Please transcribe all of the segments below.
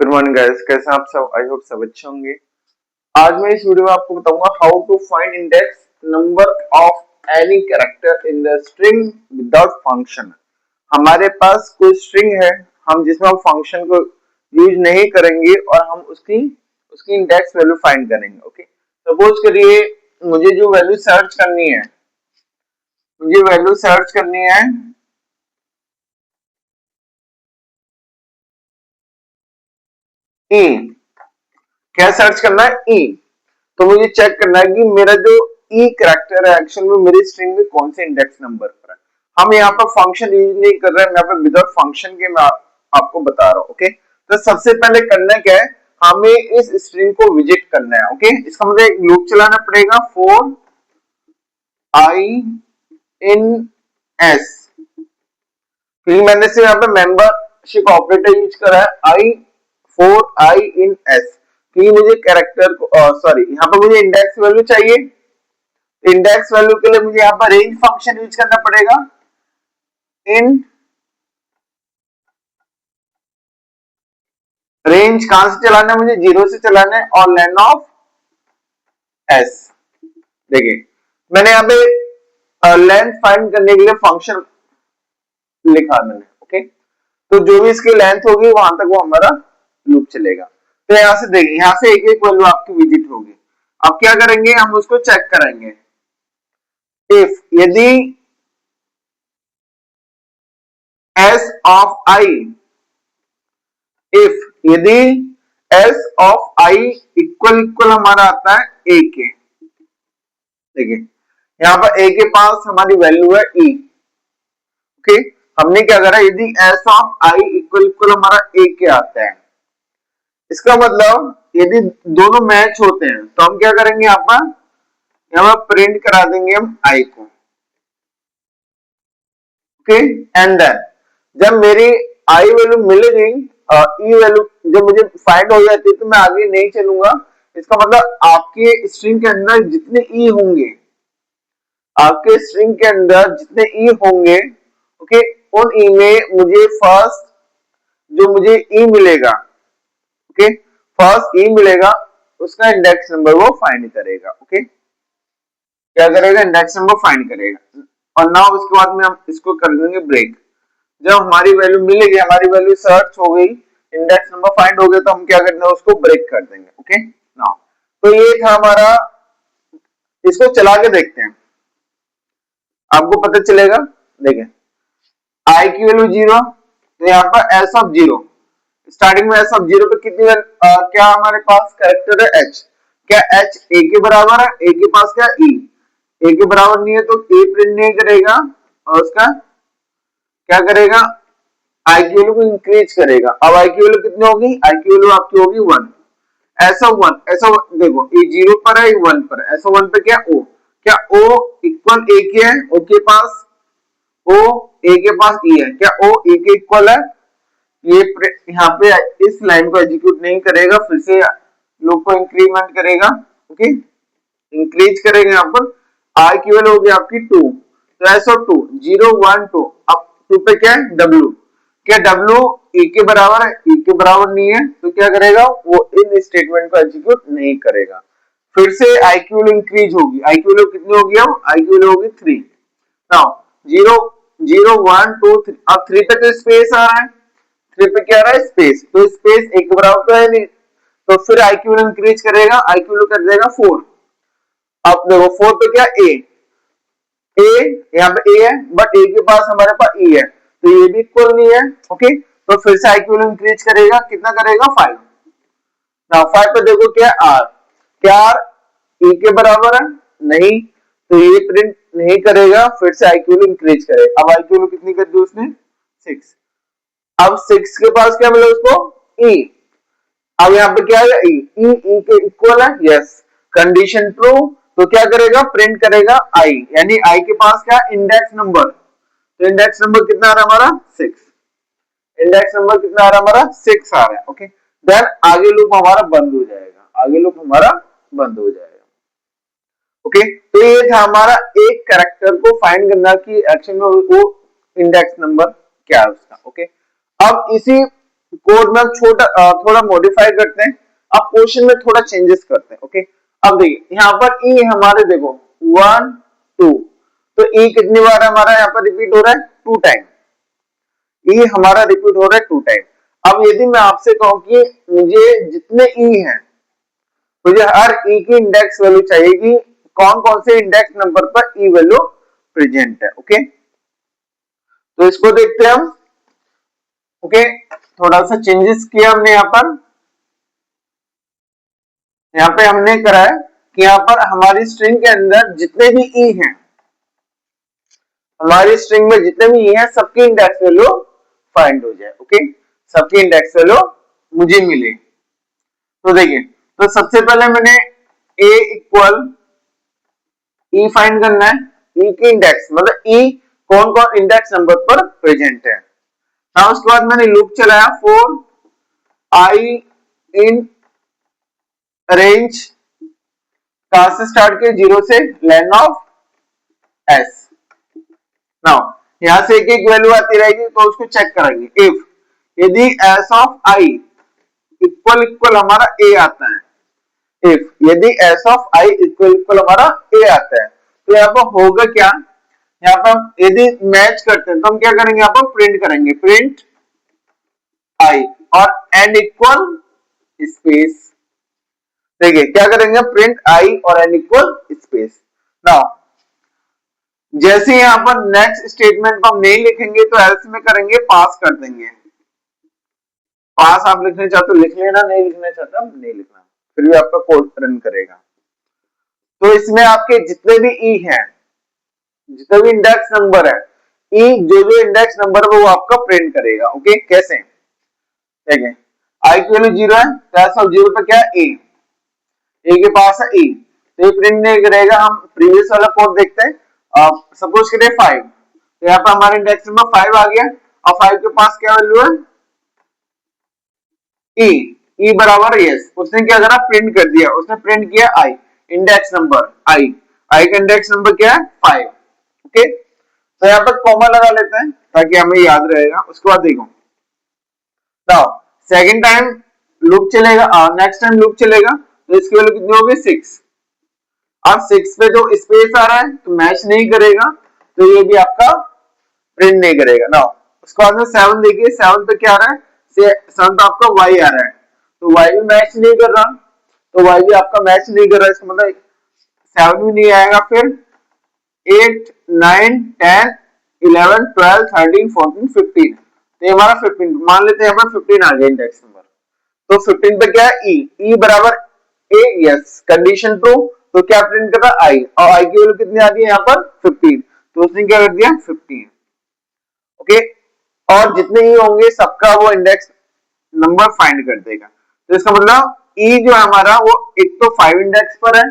Good morning guys, कैसे हैं आप सब? आई होप सब अच्छे होंगे। आज मैं इस वीडियो में आपको बताऊंगा how to find index number of any character in the string without function. हमारे पास कोई स्ट्रिंग है, हम जिसमें हम फंक्शन को यूज नहीं करेंगे और हम उसकी उसकी इंडेक्स वैल्यू फाइंड करेंगे। ओके, सपोज करिए मुझे जो वैल्यू सर्च करनी है, मुझे वैल्यू सर्च करनी है ई। क्या सर्च करना है? ई। तो मुझे चेक करना है कि मेरा जो ई कैरेक्टर है एक्चुअल में मेरी स्ट्रिंग में कौन से इंडेक्स नंबर पर है। हम यहाँ पर फंक्शन यूज नहीं कर रहे हैं, यहाँ पे विदाउट फंक्शन के मैं आपको बता रहा हूँ। ओके, तो सबसे पहले करना क्या है, हमें इस स्ट्रिंग को विजिट करना है। ओके, इसका मतलब एक लूप चलाना पड़ेगा फॉर आई इन एस, क्योंकि मैंने से यहाँ पे मेंबरशिप ऑपरेटर यूज करा है I for I in S, क्योंकि मुझे कैरेक्टर को सॉरी यहाँ पे मुझे इंडेक्स वैल्यू चाहिए। इंडेक्स वैल्यू के लिए मुझे यहाँ पर रेंज फंक्शन यूज करना पड़ेगा। इन रेंज कहां से चलाना है? मुझे 0 से चलाना है और लेन ऑफ एस। देखिए मैंने यहाँ पे लेंथ फाइंड करने के लिए फंक्शन लिखा मैंने। ओके, तो जो भी इसकी लेंथ होगी वहां तक वो हमारा लूप चलेगा। तो यहाँ से देखिए, यहाँ से एक एक वैल्यू आपकी विजिट होगी। अब क्या करेंगे, हम उसको चेक करेंगे। इफ यदि एस ऑफ आई, इफ यदि S of I equal equal हमारा आता है ए के। देखिए यहाँ पर ए के पास हमारी वैल्यू है ई। ओके, हमने क्या करा, यदि S of I equal equal हमारा ए के आता है, इसका मतलब यदि दोनों मैच होते हैं तो हम क्या करेंगे, यहाँ पर प्रिंट करा देंगे हम आई को। ओके, एंड देन जब मेरी आई वैल्यू मिलेगी, ई वैल्यू जब मुझे फाइंड हो जाती है तो मैं आगे नहीं चलूंगा। इसका मतलब आपके स्ट्रिंग के अंदर जितने ई होंगे, आपके स्ट्रिंग के अंदर जितने ई होंगे, ओके, उन ई में मुझे फर्स्ट जो मुझे ई मिलेगा, ओके, फर्स्ट ई मिलेगा, उसका इंडेक्स नंबर वो फाइंड करेगा। ओके, क्या करेगा, इंडेक्स नंबर फाइंड करेगा। और नाउ उसके बाद में हम इसको कर देंगे ब्रेक। जब हमारी वैल्यू मिलेगी, हमारी वैल्यू सर्च हो गई, इंडेक्स नंबर फाइंड हो गया, तो हम क्या करते हैं, उसको ब्रेक कर देंगे। ओके, नाउ तो ये था हमारा। इसको चला के देखते हैं, आपको पता चलेगा। देखिए आई की वैल्यू 0, तो यहाँ पर एस ऑफ 0, स्टार्टिंग में एस ऑफ 0 पे कितनी क्या हमारे पास कैरेक्टर है एच। क्या एच ए के बराबर है? ए के पास क्या ई, ए के बराबर नहीं है तो ए प्रिंट नहीं करेगा और उसका क्या करेगा, आई की वैल्यू को इंक्रीज करेगा। अब आई की वैल्यू कितनी होगी, आई की वैल्यू आपकी होगी 1। ऐसा 1, ऐसा देखो ये 0 पर है, 1 पर है, ऐसा 1 पे क्या ओ, क्या ओ इक्वल ए के है, ओ के पास ओ, ए के पास ई है, क्या ओ ए के इक्वल है? ये यहाँ पे इस लाइन को एग्जीक्यूट नहीं करेगा, फिर से लूप को इंक्रीमेंट करेगा। ओके, इंक्रीज करेंगे यहाँ पर। आई की वैल्यू होगी आपकी 2, तो ऐसा 2 0 1 2, अब 2 पे क्या है डब्ल्यू, क्या डब्ल्यू ए के बराबर है? ए के बराबर नहीं है तो क्या करेगा, वो इन स्टेटमेंट को एग्जीक्यूट नहीं करेगा। फिर से आई की वैल्यू इंक्रीज होगी, आई की वैल्यू कितनी होगी, अब आई की वैल्यू होगी 3। नाउ 0 0 1 2 3, अब 3 पे तो स्पेस आ रहा है, 3 पे क्या आ रहा है, स्पेस, तो स्पेस एक के बराबर तो है नहीं, तो फिर आई की वैल्यू इंक्रीज करेगा, आई की वैल्यू कर देगा 4। अब देखो 4 पे क्या ए, यहाँ पे ए है बट ए के पास हमारे पास ई है, तो ये भी इक्वल नहीं है। ओके, तो फिर से आई की वैल्यू इंक्रीज करेगा, कितना करेगा 5। नाउ 5 पे देखो क्या आर, क्या आर ई के बराबर है? नहीं, तो ये प्रिंट नहीं करेगा, फिर से आई की वैल्यू इंक्रीज करेगा। अब आई की वैल्यू कितनी कर दी उसने, 6। अब 6 के पास क्या मिला उसको, ई। अब यहाँ पे क्या है, ई ई के इक्वल है, यस, कंडीशन ट्रू, तो क्या करेगा, प्रिंट करेगा आई, यानी आई के पास क्या, इंडेक्स नंबर, तो इंडेक्स नंबर कितना आ रहा है हमारा 6, इंडेक्स नंबर कितना आ रहा है हमारा 6 आ रहा है। ओके, देन आगे लूप हमारा बंद हो जाएगा, आगे लूप हमारा बंद हो जाएगा। ओके, तो ये था हमारा एक कैरेक्टर को फाइंड करना कि एक्शन में वो इंडेक्स नंबर क्या है उसका। ओके, अब इसी कोड में हम थोड़ा मॉडिफाई करते हैं, अब क्वेश्चन में थोड़ा चेंजेस करते हैं। ओके, अब देखिए यहाँ पर ई हमारे देखो 1 2, तो ई कितनी बार हमारा यहाँ पर रिपीट हो रहा है? 2 टाइम। ई हमारा रिपीट हो रहा है 2 टाइम। अब यदि मैं आपसे कहूं कि मुझे जितने ई हैं, मुझे हर ई की इंडेक्स वैल्यू चाहिए कि कौन कौन से इंडेक्स नंबर पर ई वैल्यू प्रेजेंट है। ओके, तो इसको देखते हैं हम। ओके, थोड़ा सा चेंजेस किया हमने यहाँ पर। यहाँ पे हमने करा है कि यहाँ पर हमारी स्ट्रिंग के अंदर जितने भी ई हैं, हमारी स्ट्रिंग में जितने भी ई हैं, सबकी इंडेक्स वैल्यू फाइंड हो जाए। ओके, सबकी इंडेक्स वैल्यू मुझे मिले। तो देखिए, तो सबसे पहले मैंने ए इक्वल ई फाइंड करना है, ई की इंडेक्स मतलब ई कौन कौन इंडेक्स नंबर पर प्रेजेंट है। ना उसके बाद मैंने लूप चलाया फॉर आई इन रेंज, कहां से स्टार्ट किया? 0 से लेन ऑफ एस। नाउ यहां से एक एक वैल्यू आती रहेगी तो उसको चेक करेंगे। इफ यदि S of I equal equal हमारा ए आता है, इफ यदि S of I equal equal हमारा ए आता है, तो यहाँ पर होगा क्या? यहाँ पर हम यदि मैच करते हैं तो हम क्या करेंगे? यहाँ पर प्रिंट करेंगे, प्रिंट आई और एन इक्वल स्पेस। देखिए क्या करेंगे? प्रिंट आई और एन इक्वल स्पेस। नाउ जैसे यहाँ पर नेक्स्ट स्टेटमेंट को हम नहीं लिखेंगे तो एल्स में करेंगे, पास कर देंगे। पास आप लिखना चाहते हो लिख लेना, नहीं लिखना चाहता नहीं लिखना, फिर भी आपका कोड रन करेगा। तो इसमें आपके जितने भी ई हैं, जितने भी इंडेक्स नंबर है, ई जो जो इंडेक्स नंबर है वो आपका प्रिंट करेगा। ओके, कैसे? देखिए आई की वैल्यू 0 है, तो ऑफ 0 पे क्या है? ए, ए के पास है ई, तो ये प्रिंट नहीं करेगा। हम प्रीवियस वाला कोड देखते हैं। सपोज करिए 5, तो यहाँ पर हमारा इंडेक्स नंबर 5 आ गया और 5 के पास क्या वैल्यू है? ई, ई बराबर यस, उसने क्या करा? प्रिंट कर दिया, उसने प्रिंट किया आई, इंडेक्स नंबर आई, आई का इंडेक्स नंबर क्या है? 5। ओके, तो यहाँ पर कॉमा लगा लेते हैं ताकि हमें याद रहेगा। उसके बाद देखो, नाउ सेकंड टाइम लूप चलेगा, नेक्स्ट टाइम लूप चलेगा, तो इसकी वैल्यू कितनी होगी? 6। अब 6 पे जो स्पेस आ रहा है तो मैच नहीं करेगा, तो ये भी आपका प्रिंट नहीं करेगा। नाउ उसके बाद में 7 देखिए, 7 पे क्या आ रहा है? 7 तो आपका y आ रहा है, तो y भी मैच नहीं कर रहा, तो y भी आपका मैच नहीं कर रहा, इसका मतलब 7 भी नहीं आएगा। फिर 8 9 10 11 12 13 14 15, तो ये हमारा 15 मान लेते हैं, यहाँ पर 15 आ गया इंडेक्स नंबर। तो 15 पे क्या है? ई, ई बराबर ए यस, कंडीशन ट्रू, तो क्या प्रिंट कर रहा है? आई, और आई की वैल्यू कितनी आ गई यहाँ पर? 15, तो उसने क्या कर दिया? 15। ओके, और जितने ही होंगे सबका वो इंडेक्स नंबर फाइंड कर देगा। तो इसका मतलब ई जो है हमारा वो एक तो 5 इंडेक्स पर है,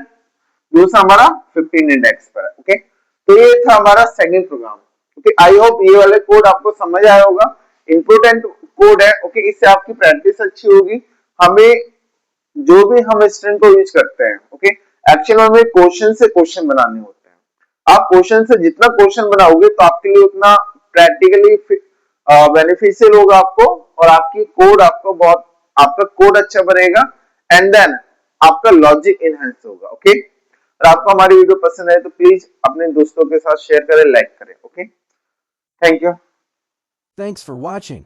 दूसरा हमारा 15 इंडेक्स पर है। ओके, तो ये था हमारा second program. Okay, I hope ये वाले कोड आपको समझ आया होगा। इंपोर्टेंट कोड है। ओके, इससे आपकी प्रैक्टिस अच्छी होगी। हमें जो भी हम स्ट्रिंग को यूज करते हैं, ओके, एक्चुअल में हमें क्वेश्चन से क्वेश्चन बनाने होते हैं। आप क्वेश्चन से जितना क्वेश्चन बनाओगे तो आपके लिए उतना प्रैक्टिकली बेनिफिशियल होगा आपको, और आपकी कोड आपको बहुत, आपका कोड अच्छा बनेगा, एंड देन आपका लॉजिक इनहेंस होगा। ओके, और आपको हमारी वीडियो पसंद आए तो प्लीज अपने दोस्तों के साथ शेयर करें, लाइक करें। Okay, thank you. Thanks for watching.